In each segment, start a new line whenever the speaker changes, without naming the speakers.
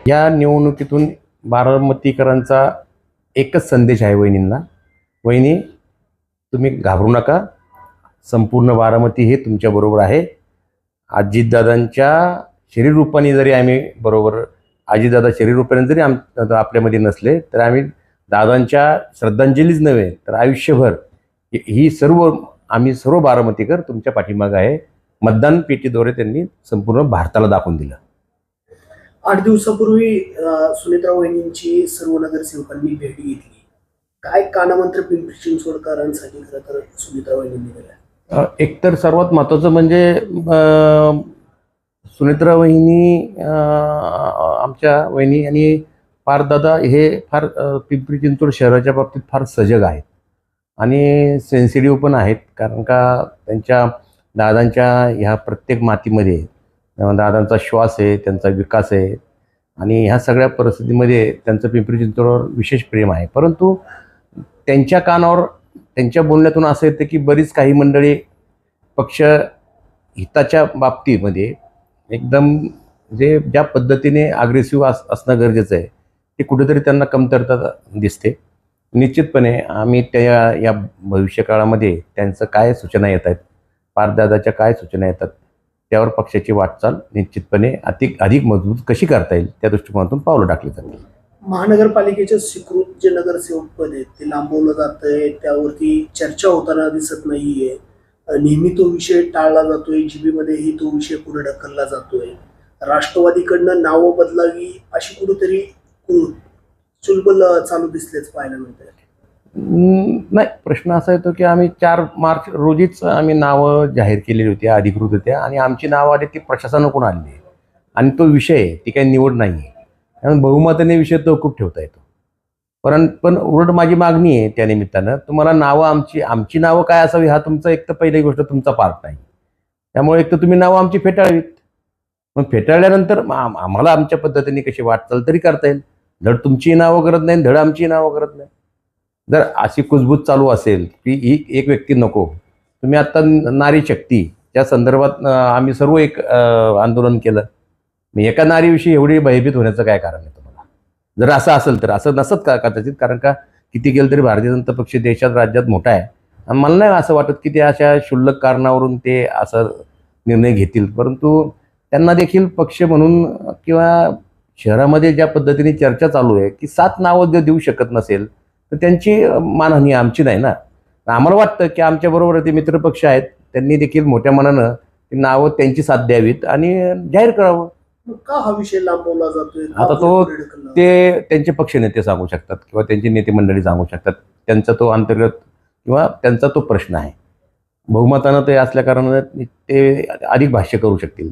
या निवडणुकीतून बारामतीकरांचा एकच संदेश आहे वहिनींना. वहिनी, तुम्ही घाबरू नका. संपूर्ण बारामती हे तुमच्याबरोबर आहे. अजितदादांच्या शरीररूपाने जरी आम्ही बरोबर, अजितदादा शरीररूपाने जरी आपल्यामध्ये नसले, तर आम्ही दादांच्या श्रद्धांजलीच नव्हे तर आयुष्यभर ही सर्व आम्ही सर्व बारामतीकर तुमच्या पाठीमागे आहे. मतदान पेटीद्वारे त्यांनी संपूर्ण भारताला दाखवून दिलं.
8 दिवसापूर्वी सुनेत्रा वहिनींची सर्व नगरसेवकांनी भेट घेतली. काय कानामंत्र पिंपरी चिंचवडकरांसाठी खरं तर सुनेत्रा वहिनींनी दिलं?
एकतर सर्वात महत्त्वाचं म्हणजे सुनेत्रा वहिनी, आमच्या वहिनी आणि पारदादा हे फार पिंपरी चिंचवड शहराच्या बाबतीत फार सजग आहेत आणि सेन्सिटिव्ह पण आहेत. कारण का त्यांच्या दादांच्या ह्या प्रत्येक मातीमध्ये दादांचा श्वास आहे, त्यांचा विकास आहे आणि ह्या सगळ्या परिस्थितीमध्ये त्यांचं पिंपरी चिंचवडवर विशेष प्रेम आहे. परंतु त्यांच्या कानावर त्यांच्या बोलण्यातून असं येतं की बरीच काही मंडळी पक्ष हिताच्या बाबतीमध्ये एकदम ज्या पद्धतीने अग्रेसिव्ह असणं गरजेचं आहे ते कुठेतरी त्यांना कमतरता दिसते. निश्चितपणे आम्ही या भविष्यकाळामध्ये त्यांचं काय सूचना येत आहेत, पारदादाच्या काय सूचना येतात, त्यावर पक्षाची वाटचाल निश्चितपणे अधिक मजबूत कशी करता येईल त्या दृष्टिकोनातून पावलं टाकली जातील.
महानगरपालिकेचे स्वीकृत जे नगरसेवक पद आहेत ते लांबवलं जात आहे, त्यावरती चर्चा होताना दिसत नाहीये. नेहमी तो विषय टाळला जातोय, जीबीमध्येही तो विषय पुढे ढकलला जातोय. राष्ट्रवादीकडनं नावं बदलावी अशी कुठेतरी चुलबुल चालू दिसलेच पाहायला मिळतंय.
नाही, प्रश्न असा येतो की आम्ही 4 मार्च रोजीच आम्ही नावं जाहीर केलेली होती, अधिकृत होत्या आणि आमची नावं आली ती प्रशासनाकडून आली आहे आणि तो विषय ती काही निवड नाही आहे. त्यामुळे बहुमताने विषय तहकूब ठेवता येतो. पण उलट माझी मागणी आहे त्या निमित्तानं, तुम्हाला नावं आमची नावं काय असावी हा तुमचा एक तर पहिली गोष्ट तुमचा पार्ट नाही. त्यामुळे एक तर तुम्ही नावं आमची फेटाळावीत. मग फेटाळल्यानंतर आम्हाला आमच्या पद्धतीने कशी वाटचाल तरी करता येईल. धड तुमची नावं करत नाही, धड आमची नावं करत नाही. जर अशी कुजबूज चालू असेल की ही एक व्यक्ती नको, तुम्ही आत्ता नारी शक्तीच्या संदर्भात आम्ही सर्व एक आंदोलन केलं. मी एका नारीविषयी एवढी भयभीत होण्याचं काय कारण आहे तुम्हाला? जर असं असेल तर असं नसत का कदाचित, कारण का किती केलं तरी भारतीय जनता पक्ष देशात राज्यात मोठा आहे आणि मला नाही असं वाटत की ते अशा क्षुल्लक कारणावरून ते असं निर्णय घेतील. परंतु त्यांना देखील पक्ष म्हणून किंवा शहरामध्ये ज्या पद्धतीने चर्चा चालू आहे की 7 नावं जर देऊ शकत नसेल तर त्यांची मानहानी आमची नाही ना. आम्हाला वाटतं की आमच्याबरोबर ते मित्रपक्ष आहेत, त्यांनी देखील मोठ्या मनानं ती नावं त्यांची साथ द्यावीत आणि जाहीर करावं.
का हा विषय लांबवला जातोय?
आता तो ते त्यांचे पक्षनेते सांगू शकतात किंवा त्यांची नेते मंडळी सांगू शकतात. त्यांचा तो अंतर्गत किंवा त्यांचा तो प्रश्न आहे. बहुमतानं ते असल्या कारणाने ते अधिक भाष्य करू शकतील.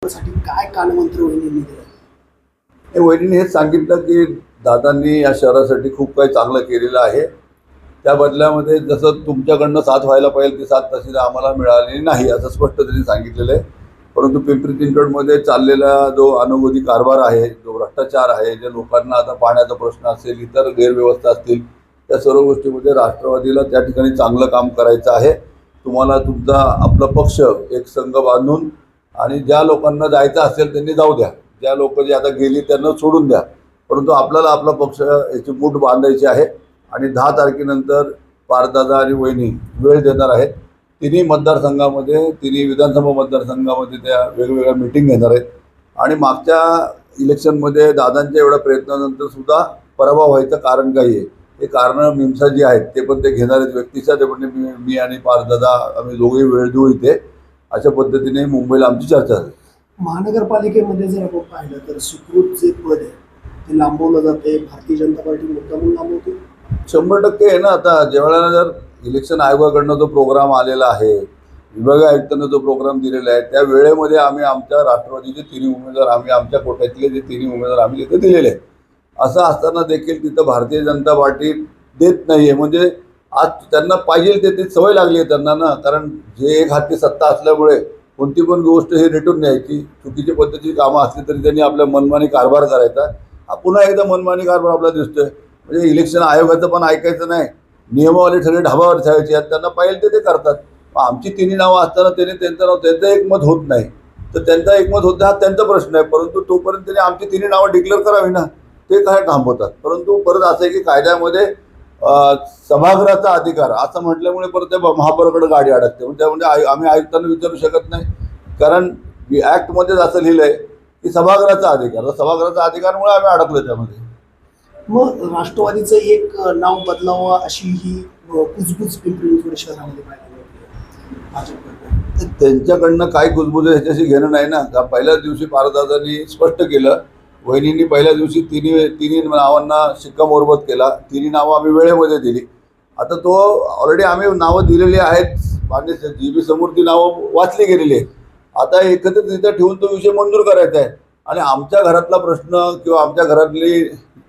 काय कानमंत्र वहिनींनी दिलं?
वहिनीने हेच सांगितलं की दादांनी या शहरासाठी खूप काही चांगलं केलेलं आहे. त्या बदल्यामध्ये जसं तुमच्याकडनं साथ व्हायला पाहिजे ती साथ तशी आम्हाला मिळालेली नाही असं स्पष्ट त्यांनी सांगितलेलं आहे. परंतु पिंपरी चिंचवडमध्ये चाललेला जो अनवधी कारभार आहे, जो भ्रष्टाचार आहे, जे लोकांना आता पाण्याचा प्रश्न असेल, इतर गैरव्यवस्था असतील, त्या सर्व गोष्टीमध्ये राष्ट्रवादीला त्या ठिकाणी चांगलं काम करायचं आहे. तुम्हाला तुमचा आपला पक्ष एक संघ बांधून आणि ज्या लोकांना जायचं असेल त्यांनी जाऊ द्या, ज्या लोक जे आता गेली त्यांना सोडून द्या, परंतु आपल्याला आपला पक्ष याची मूठ बांधायची आहे. आणि 10 तारखेनंतर पारदादा आणि वहिनी वेळ देणार आहेत. तिन्ही मतदारसंघामध्ये, तिन्ही विधानसभा मतदारसंघामध्ये त्या वेगवेगळ्या मीटिंग घेणार आहेत. आणि मागच्या इलेक्शनमध्ये दादांच्या एवढ्या प्रयत्नानंतर सुद्धा पराभव व्हायचं कारण काही आहे. हे कारणं मीमांसा जी आहेत ते पण ते घेणार आहेत व्यक्तिशः. ते पण मी आणि पारदादा आम्ही दोघेही वेळ देऊ इथे, अशा पद्धतीने मुंबईला आमची चर्चा झाली.
महानगरपालिकेमध्ये जर आपण पाहिलं तर स्वीकृत जे पद आहे ते लांबवलं जाते. भारतीय जनता पार्टी मुद्दामून लांबवते.
100% आहे ना. आता ज्यावेळेला जर इलेक्शन आयोगाकडनं जो प्रोग्राम आलेला आहे, विभागीय आयुक्तांना जो प्रोग्राम दिलेला आहे, त्या वेळेमध्ये आम्ही आमच्या राष्ट्रवादीचे 3 उमेदवार, आम्ही आमच्या कोट्यातले जे 3 उमेदवार आम्ही तिथे दिलेले आहेत. असं असताना देखील तिथं भारतीय जनता पार्टी देत नाही आहे. म्हणजे आज त्यांना पाहिजे ते सवय लागली आहे त्यांना ना. कारण जे एक हाती सत्ता असल्यामुळे कोणती पण गोष्ट ही रेटून न्यायची, चुकीच्या पद्धतीची कामं असली तरी त्यांनी आपल्या मनमानी कारभार करायचा. हा पुन्हा एकदा मनमानी कारभार आपल्याला दिसतोय. म्हणजे इलेक्शन आयोगाचं पण ऐकायचं नाही, नियमावली सगळे ढाबावर ठेवायची आहेत. त्यांना पाहिजे ते करतात. आमची 3 नावं असताना त्यांनी त्यांचं नाव, त्यांचं एक मत होत नाही. तर त्यांचा एकमत होता हा त्यांचा प्रश्न आहे, परंतु तोपर्यंत त्यांनी आमची तिन्ही नावं डिक्लेअर करावी ना, ते काय थांबवतात. परंतु परत असं आहे की कायद्यामध्ये सभागृहाचा अधिकार असं म्हटल्यामुळे परत त्या महापौराकडे गाडी अडकते. म्हणजे आम्ही आयुक्तांना विचारू शकत नाही, कारण ॲक्टमध्येच असं लिहिलं आहे की सभागृहाचा अधिकार, तर सभागृहाचा अधिकारमुळे आम्ही अडकलो त्यामध्ये.
मग राष्ट्रवादीचं एक नाव बदलावं अशी ही कुजबूज पिंपरी चिंचवड शहरामध्ये पाहिली होती भाजपकडनं.
त्यांच्याकडनं काय कुजबुज आहे ह्याच्याशी घेणं नाही ना. का पहिल्याच दिवशी पारदादांनी स्पष्ट केलं, वहिनींनी पहिल्या दिवशी तिन्ही नावांना शिक्कामोर्तब केला, तिन्ही नावं आम्ही वेळेमध्ये दिली. आता तो ऑलरेडी आम्ही नावं दिलेली आहेत, मान्य GB समोर ती नावं वाचली गेलेली आहेत. आता एकत्रितरित्या ठेवून तो विषय मंजूर करायचा आहे. आणि आमच्या घरातला प्रश्न किंवा आमच्या घरातली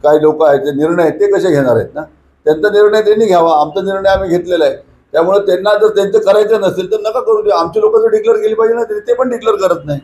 काही लोक आहेत ते निर्णय ते कसे घेणार आहेत ना, त्यांचा निर्णय त्यांनी घ्यावा, आमचा निर्णय आम्ही घेतलेला आहे. त्यामुळे त्यांना जर त्यांचं करायचं नसेल तर नका करू दे, आमची लोक जर डिक्लेअर केली पाहिजे ना, ते पण डिक्लेअर करत नाही.